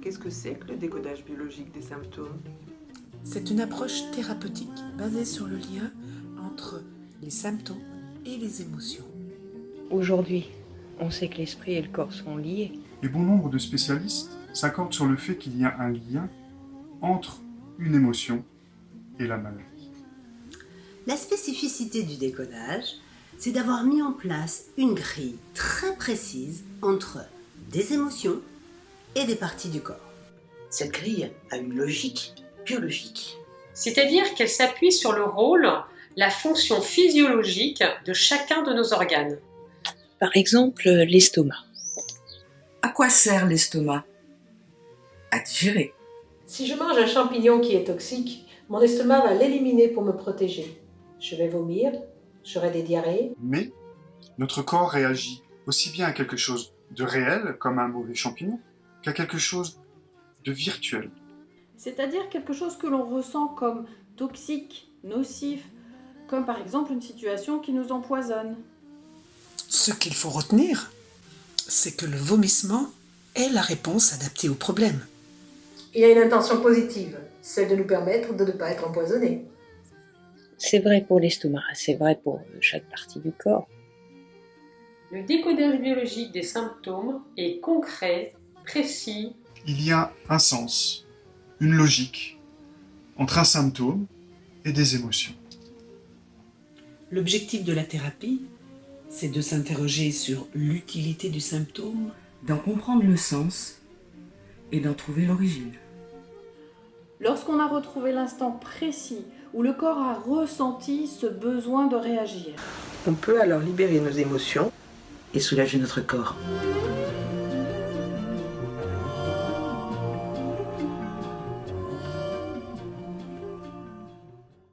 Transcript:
Qu'est-ce que c'est que le décodage biologique des symptômes? C'est une approche thérapeutique basée sur le lien entre les symptômes et les émotions. Aujourd'hui, on sait que l'esprit et le corps sont liés. Et bon nombre de spécialistes s'accordent sur le fait qu'il y a un lien entre une émotion et la maladie. La spécificité du décodage, c'est d'avoir mis en place une grille très précise entre des émotions et des parties du corps. Cette grille a une logique biologique. C'est-à-dire qu'elle s'appuie sur le rôle, la fonction physiologique de chacun de nos organes. Par exemple, l'estomac. À quoi sert l'estomac? À digérer. Si je mange un champignon qui est toxique, mon estomac va l'éliminer pour me protéger. Je vais vomir, j'aurai des diarrhées. Mais notre corps réagit aussi bien à quelque chose de réel, comme un mauvais champignon, qu'à quelque chose de virtuel. C'est-à-dire quelque chose que l'on ressent comme toxique, nocif, comme par exemple une situation qui nous empoisonne. Ce qu'il faut retenir, c'est que le vomissement est la réponse adaptée au problème. Il y a une intention positive, celle de nous permettre de ne pas être empoisonnés. C'est vrai pour l'estomac, c'est vrai pour chaque partie du corps. Le décodage biologique des symptômes est concret, précis. Il y a un sens, une logique, entre un symptôme et des émotions. L'objectif de la thérapie, c'est de s'interroger sur l'utilité du symptôme, D'en comprendre le sens et d'en trouver l'origine. Lorsqu'on a retrouvé l'instant précis où le corps a ressenti ce besoin de réagir. On peut alors libérer nos émotions Et soulager notre corps.